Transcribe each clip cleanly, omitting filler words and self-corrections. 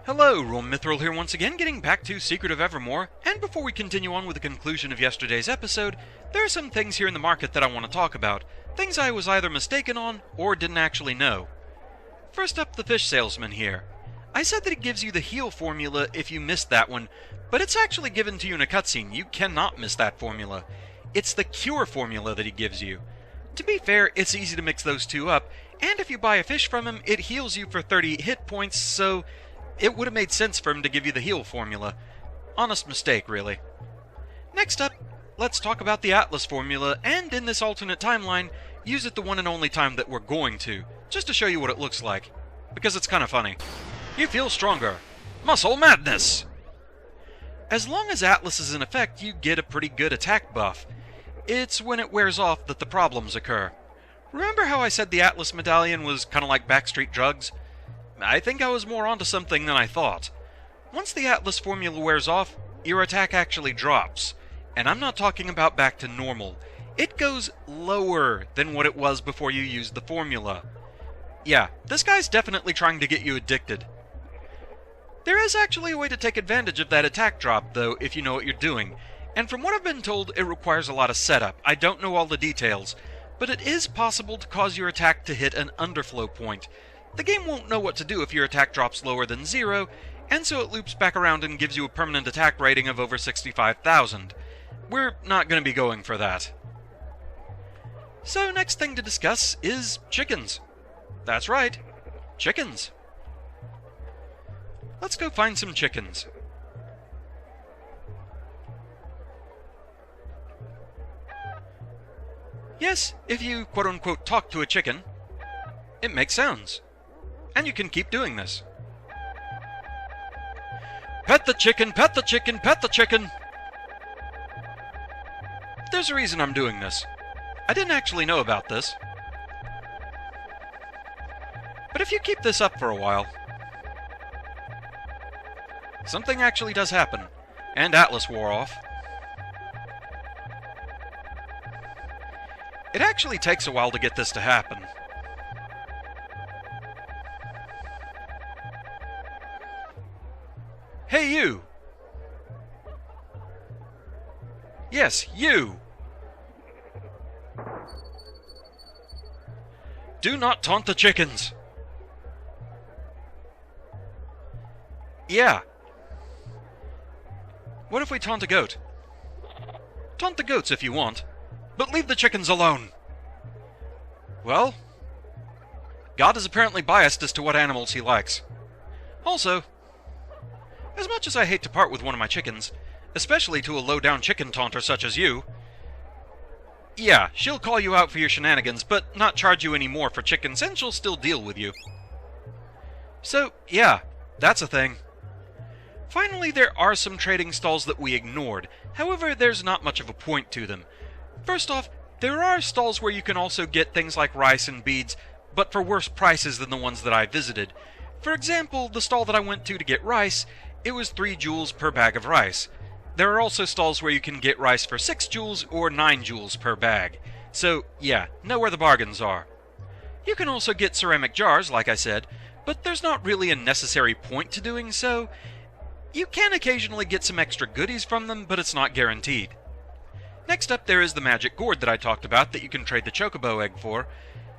Hello, Rome Mithril here once again, getting back to Secret of Evermore, and before we continue on with the conclusion of yesterday's episode, there are some things here in the market that I want to talk about, things I was either mistaken on, or didn't actually know. First up, the fish salesman here. I said that it gives you the heal formula if you missed that one, but it's actually given to you in a cutscene. You cannot miss that formula. It's the cure formula that he gives you. To be fair, it's easy to mix those two up, and if you buy a fish from him, it heals you for 30 hit points, so it would have made sense for him to give you the heal formula. Honest mistake, really. Next up, let's talk about the Atlas formula, and in this alternate timeline, use it the one and only time that we're going to, just to show you what it looks like. Because it's kind of funny. You feel stronger. Muscle madness! As long as Atlas is in effect, you get a pretty good attack buff. It's when it wears off that the problems occur. Remember how I said the Atlas medallion was kind of like backstreet drugs? I think I was more onto something than I thought. Once the Atlas formula wears off, your attack actually drops. And I'm not talking about back to normal. It goes lower than what it was before you used the formula. Yeah, this guy's definitely trying to get you addicted. There is actually a way to take advantage of that attack drop, though, if you know what you're doing. And from what I've been told, it requires a lot of setup. I don't know all the details, but it is possible to cause your attack to hit an underflow point. The game won't know what to do if your attack drops lower than 0, and so it loops back around and gives you a permanent attack rating of over 65,000. We're not going to be going for that. So next thing to discuss is chickens. That's right, chickens. Let's go find some chickens. Yes, if you quote-unquote talk to a chicken, it makes sounds. And you can keep doing this. Pet the chicken, pet the chicken, pet the chicken! There's a reason I'm doing this. I didn't actually know about this. But if you keep this up for a while, something actually does happen, and Atlas wore off. It actually takes a while to get this to happen. Hey, you! Yes, you! Do not taunt the chickens! Yeah. What if we taunt a goat? Taunt the goats if you want, but leave the chickens alone! Well, God is apparently biased as to what animals he likes. Also, as much as I hate to part with one of my chickens, especially to a low-down chicken taunter such as you, yeah, she'll call you out for your shenanigans, but not charge you any more for chickens, and she'll still deal with you. So, yeah, that's a thing. Finally, there are some trading stalls that we ignored. However, there's not much of a point to them. First off, there are stalls where you can also get things like rice and beads, but for worse prices than the ones that I visited. For example, the stall that I went to get rice, it was 3 jewels per bag of rice. There are also stalls where you can get rice for 6 jewels or 9 jewels per bag. So, yeah, know where the bargains are. You can also get ceramic jars, like I said, but there's not really a necessary point to doing so. You can occasionally get some extra goodies from them, but it's not guaranteed. Next up, there is the magic gourd that I talked about that you can trade the chocobo egg for.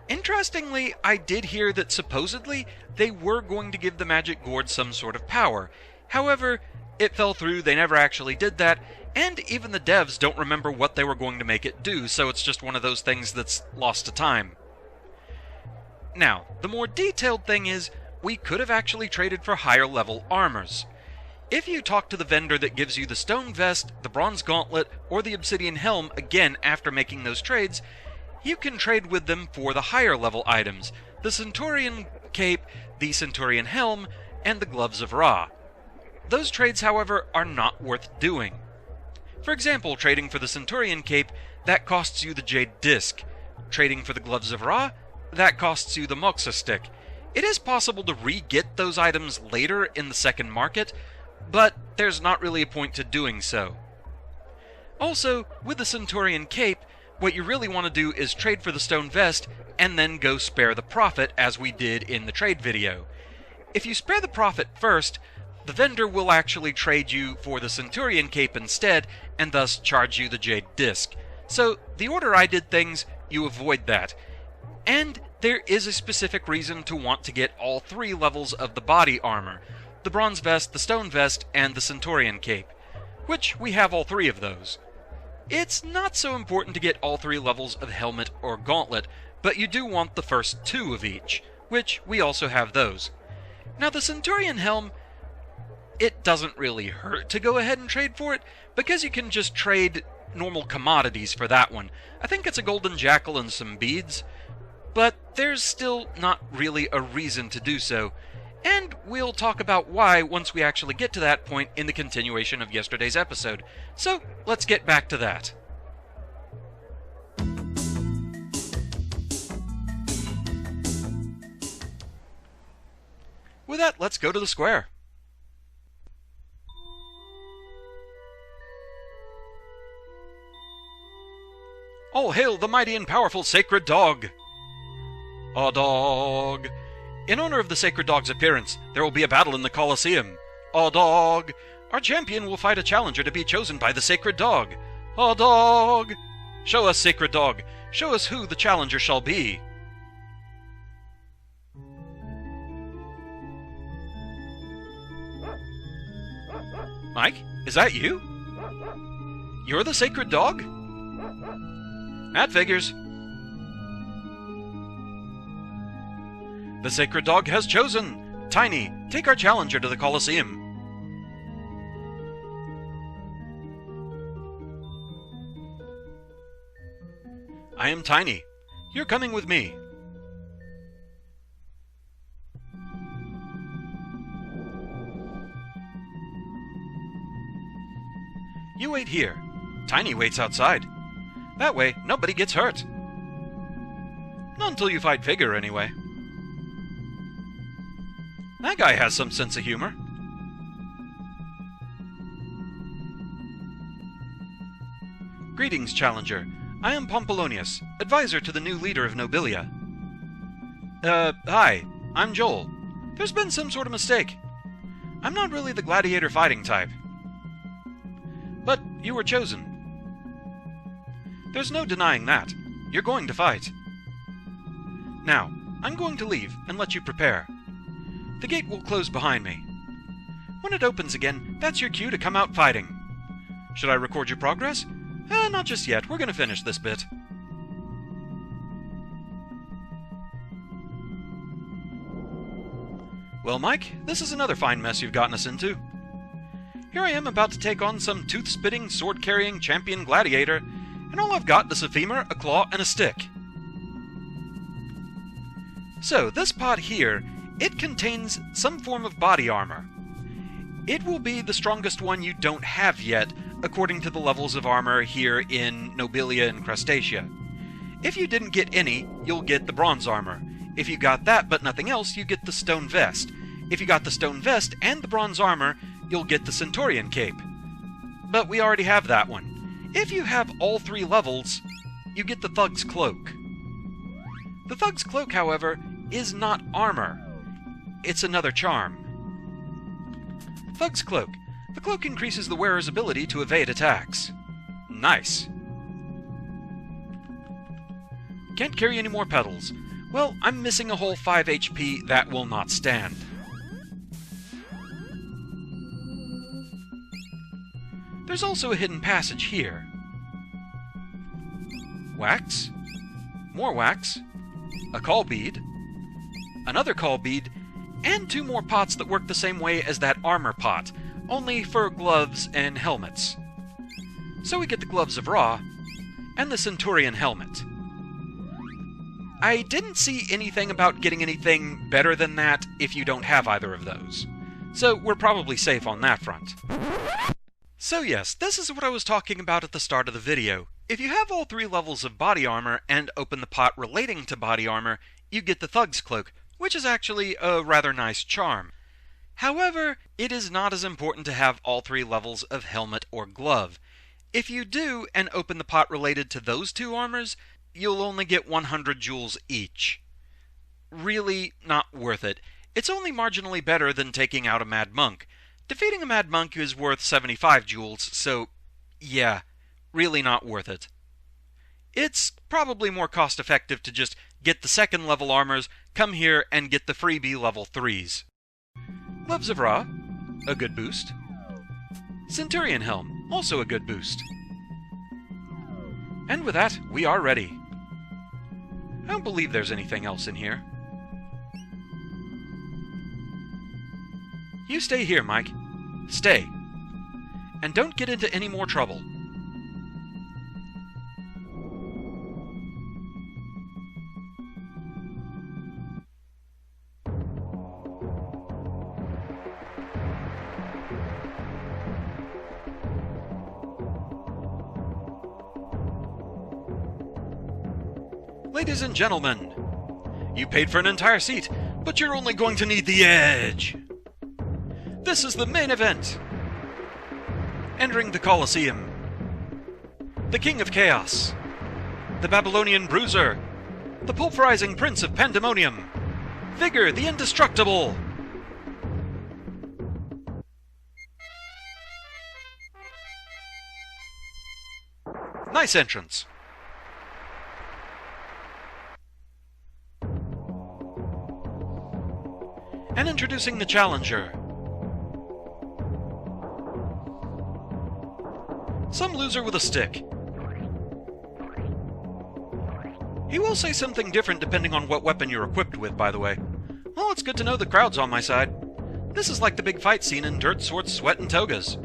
Interestingly, I did hear that supposedly they were going to give the magic gourd some sort of power. However, it fell through, they never actually did that, and even the devs don't remember what they were going to make it do, so it's just one of those things that's lost to time. Now, the more detailed thing is, we could have actually traded for higher level armors. If you talk to the vendor that gives you the stone vest, the bronze gauntlet, or the obsidian helm again after making those trades, you can trade with them for the higher level items, the Centurion cape, the Centurion helm, and the gloves of Ra. Those trades, however, are not worth doing. For example, trading for the Centurion cape, that costs you the Jade Disc. Trading for the gloves of Ra, that costs you the Moxa stick. It is possible to re-get those items later in the second market, but there's not really a point to doing so. Also, with the Centurion cape, what you really want to do is trade for the stone vest and then go spare the profit as we did in the trade video. If you spare the profit first, the vendor will actually trade you for the Centurion Cape instead, and thus charge you the Jade Disc. So, the order I did things, you avoid that. And there is a specific reason to want to get all 3 levels of the body armor: the Bronze Vest, the Stone Vest, and the Centurion Cape, which we have all 3 of those. It's not so important to get all 3 levels of Helmet or Gauntlet, but you do want the first 2 of each, which we also have those. Now the Centurion Helm, it doesn't really hurt to go ahead and trade for it, because you can just trade normal commodities for that one. I think it's a golden jackal and some beads, but there's still not really a reason to do so, and we'll talk about why once we actually get to that point in the continuation of yesterday's episode. So, let's get back to that. With that, let's go to the square. All hail the mighty and powerful sacred dog! A dog! In honor of the sacred dog's appearance, there will be a battle in the Colosseum. A dog! Our champion will fight a challenger to be chosen by the sacred dog. A dog! Show us, sacred dog. Show us who the challenger shall be. Mike, is that you? You're the sacred dog? That figures. The sacred dog has chosen. Tiny, take our challenger to the Colosseum. I am Tiny. You're coming with me. You wait here. Tiny waits outside. That way, nobody gets hurt. Not until you fight Vigor, anyway. That guy has some sense of humor. Greetings, Challenger. I am Pompolonius, advisor to the new leader of Nobilia. Hi. I'm Joel. There's been some sort of mistake. I'm not really the gladiator fighting type. But you were chosen. There's no denying that. You're going to fight. Now, I'm going to leave and let you prepare. The gate will close behind me. When it opens again, that's your cue to come out fighting. Should I record your progress? Not just yet. We're going to finish this bit. Well, Mike, this is another fine mess you've gotten us into. Here I am about to take on some tooth-spitting, sword-carrying champion gladiator, and all I've got is a femur, a claw, and a stick. So, this pot here, it contains some form of body armor. It will be the strongest one you don't have yet, according to the levels of armor here in Nobilia and Crustacea. If you didn't get any, you'll get the bronze armor. If you got that but nothing else, you get the stone vest. If you got the stone vest and the bronze armor, you'll get the Centurion Cape. But we already have that one. If you have all 3 levels, you get the Thug's Cloak. The Thug's Cloak, however, is not armor. It's another charm. Thug's Cloak. The cloak increases the wearer's ability to evade attacks. Nice. Can't carry any more petals. Well, I'm missing a whole 5 HP that will not stand. There's also a hidden passage here. Wax. More wax. A call bead. Another call bead. And 2 more pots that work the same way as that armor pot, only for gloves and helmets. So we get the Gloves of Ra, and the Centurion Helmet. I didn't see anything about getting anything better than that if you don't have either of those. So we're probably safe on that front. So yes, this is what I was talking about at the start of the video. If you have all 3 levels of body armor and open the pot relating to body armor, you get the Thug's Cloak, which is actually a rather nice charm. However, it is not as important to have all 3 levels of helmet or glove. If you do and open the pot related to those 2 armors, you'll only get 100 jewels each. Really not worth it. It's only marginally better than taking out a Mad Monk. Defeating a mad monk is worth 75 jewels, so yeah, really not worth it. It's probably more cost-effective to just get the second level armors, come here, and get the freebie level 3s. Gloves of Ra, a good boost. Centurion Helm, also a good boost. And with that, we are ready. I don't believe there's anything else in here. You stay here, Mike. Stay. And don't get into any more trouble. Ladies and gentlemen, you paid for an entire seat, but you're only going to need the edge. This is the main event. Entering the Colosseum, the King of Chaos, the Babylonian Bruiser, the pulverizing Prince of Pandemonium, Vigor the Indestructible. Nice entrance. And introducing the challenger. Some loser with a stick. He will say something different depending on what weapon you're equipped with, by the way. Well, it's good to know the crowd's on my side. This is like the big fight scene in Dirt, Swords, Sweat, and Togas.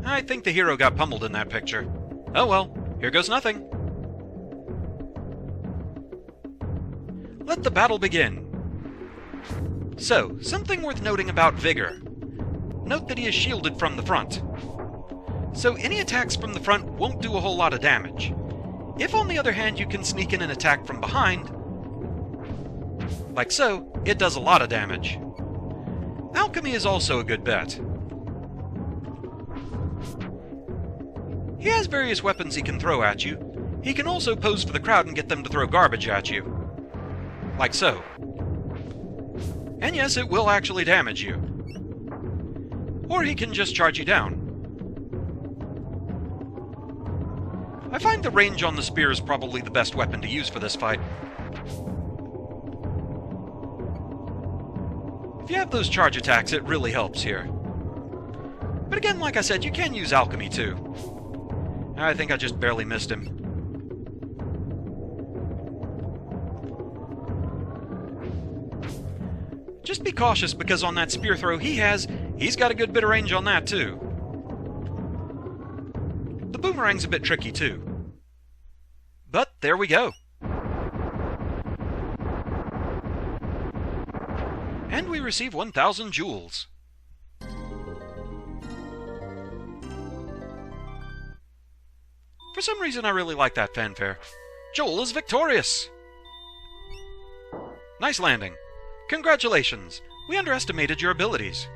I think the hero got pummeled in that picture. Oh well, here goes nothing. Let the battle begin. So, something worth noting about Vigor. Note that he is shielded from the front. So any attacks from the front won't do a whole lot of damage. If on the other hand you can sneak in an attack from behind, like so, it does a lot of damage. Alchemy is also a good bet. He has various weapons he can throw at you. He can also pose for the crowd and get them to throw garbage at you. Like so. And yes, it will actually damage you. Or he can just charge you down. I find the range on the spear is probably the best weapon to use for this fight. If you have those charge attacks, it really helps here. But again, like I said, you can use alchemy too. I think I just barely missed him. Just be cautious, because on that spear throw he's got a good bit of range on that too. The boomerang's a bit tricky too. But there we go. And we receive 1,000 jewels. For some reason I really like that fanfare. Joel is victorious! Nice landing. Congratulations! We underestimated your abilities.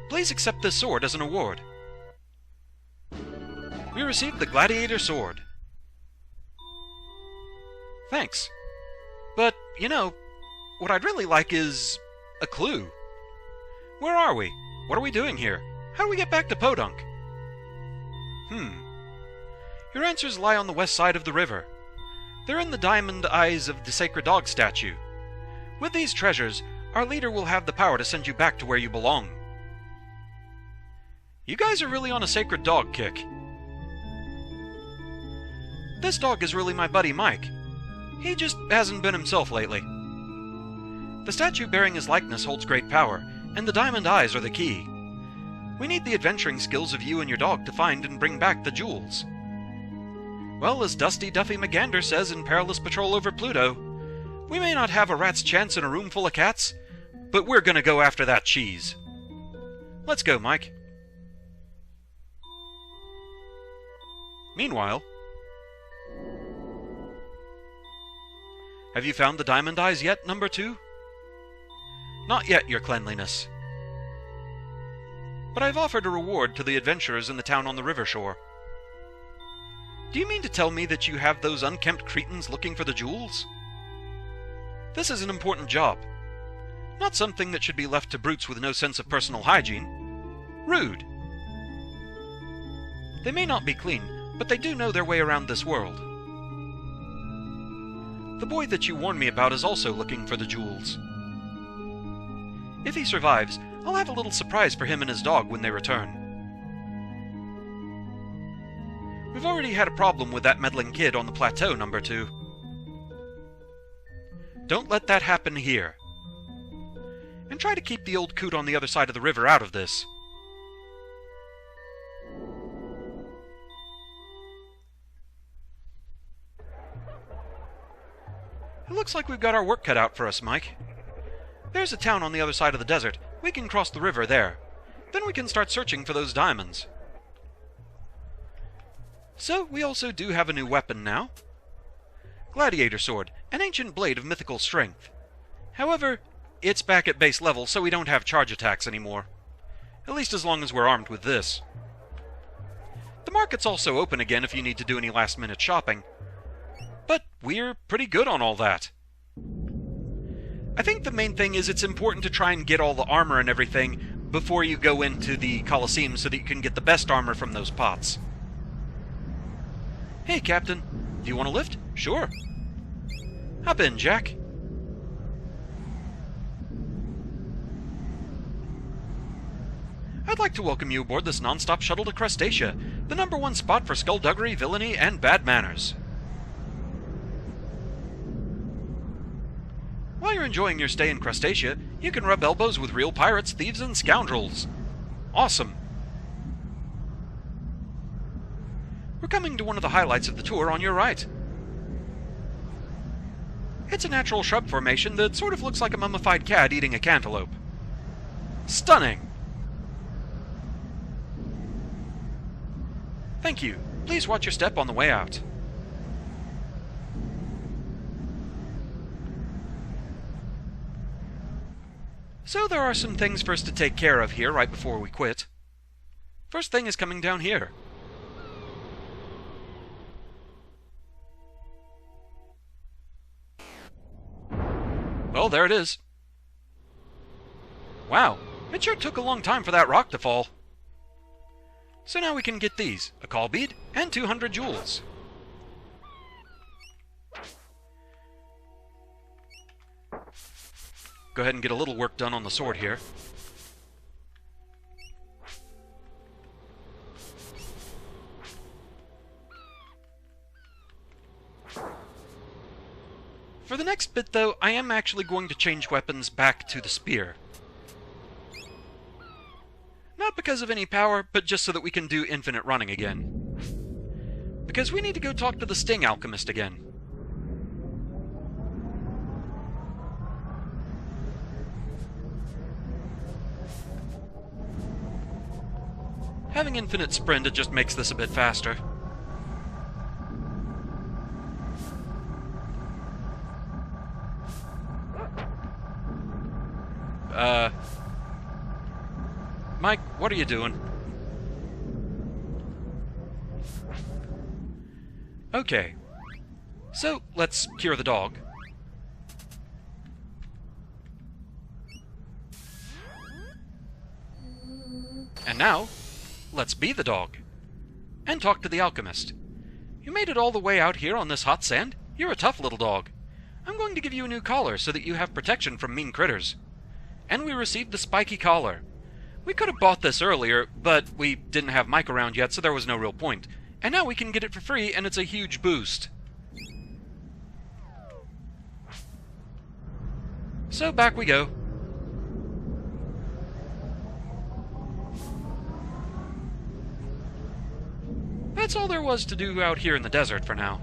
Please accept this sword as an award. We received the Gladiator Sword. Thanks. But, you know, what I'd really like is a clue. Where are we? What are we doing here? How do we get back to Podunk? Your answers lie on the west side of the river. They're in the diamond eyes of the sacred dog statue. With these treasures, our leader will have the power to send you back to where you belong. You guys are really on a sacred dog kick. This dog is really my buddy Mike. He just hasn't been himself lately. The statue bearing his likeness holds great power, and the diamond eyes are the key. We need the adventuring skills of you and your dog to find and bring back the jewels. Well, as Dusty Duffy McGander says in Perilous Patrol over Pluto, we may not have a rat's chance in a room full of cats, but we're gonna go after that cheese. Let's go, Mike. Meanwhile, have you found the diamond eyes yet, number 2? Not yet, your cleanliness. But I've offered a reward to the adventurers in the town on the river shore. Do you mean to tell me that you have those unkempt cretins looking for the jewels? This is an important job. Not something that should be left to brutes with no sense of personal hygiene. Rude. They may not be clean, but they do know their way around this world. The boy that you warned me about is also looking for the jewels. If he survives, I'll have a little surprise for him and his dog when they return. We've already had a problem with that meddling kid on the plateau, number 2. Don't let that happen here. And try to keep the old coot on the other side of the river out of this. It looks like we've got our work cut out for us, Mike. There's a town on the other side of the desert. We can cross the river there. Then we can start searching for those diamonds. So, we also do have a new weapon now. Gladiator Sword, an ancient blade of mythical strength. However, it's back at base level, so we don't have charge attacks anymore. At least as long as we're armed with this. The market's also open again if you need to do any last-minute shopping. But we're pretty good on all that. I think the main thing is it's important to try and get all the armor and everything before you go into the Colosseum so that you can get the best armor from those pots. Hey, Captain. Do you want a lift? Sure. Hop in, Jack. I'd like to welcome you aboard this non-stop shuttle to Crustacea, the #1 spot for skullduggery, villainy, and bad manners. While you're enjoying your stay in Crustacea, you can rub elbows with real pirates, thieves, and scoundrels. Awesome. We're coming to one of the highlights of the tour on your right. It's a natural shrub formation that sort of looks like a mummified cat eating a cantaloupe. Stunning! Thank you. Please watch your step on the way out. So there are some things for us to take care of here right before we quit. First thing is coming down here. Well, there it is. Wow, it sure took a long time for that rock to fall. So now we can get these, a call bead, and 200 jewels. Go ahead and get a little work done on the sword here. For the next bit, though, I am actually going to change weapons back to the spear. Not because of any power, but just so that we can do infinite running again. Because we need to go talk to the Sting Alchemist again. Having infinite sprint, it just makes this a bit faster. Mike, what are you doing? Okay. So, let's cure the dog. And now, let's be the dog. And talk to the alchemist. You made it all the way out here on this hot sand? You're a tough little dog. I'm going to give you a new collar so that you have protection from mean critters. And we received the spiky collar. We could have bought this earlier, but we didn't have Mike around yet, so there was no real point. And now we can get it for free, and it's a huge boost. So back we go. That's all there was to do out here in the desert for now.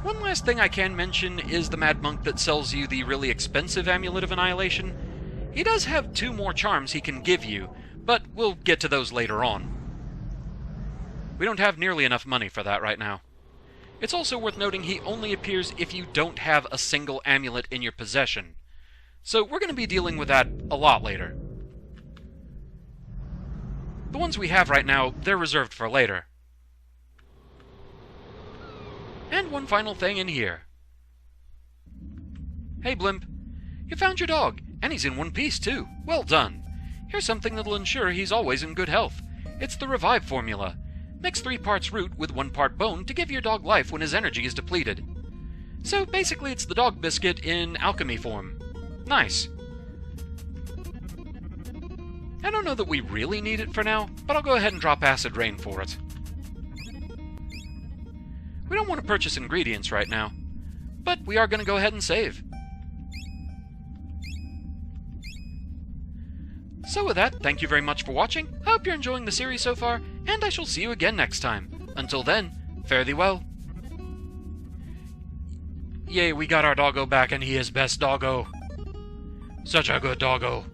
One last thing I can mention is the Mad Monk that sells you the really expensive Amulet of Annihilation. He does have 2 more charms he can give you, but we'll get to those later on. We don't have nearly enough money for that right now. It's also worth noting he only appears if you don't have a single amulet in your possession. So we're going to be dealing with that a lot later. The ones we have right now, they're reserved for later. And one final thing in here. Hey, Blimp. You found your dog, and he's in one piece, too. Well done. Here's something that'll ensure he's always in good health. It's the Revive formula. Mix 3 parts root with 1 part bone to give your dog life when his energy is depleted. So basically it's the dog biscuit in alchemy form. Nice. I don't know that we really need it for now, but I'll go ahead and drop acid rain for it. We don't want to purchase ingredients right now, but we are going to go ahead and save. So with that, thank you very much for watching. I hope you're enjoying the series so far, and I shall see you again next time. Until then, fare thee well. Yay, we got our doggo back, and he is best doggo. Such a good doggo.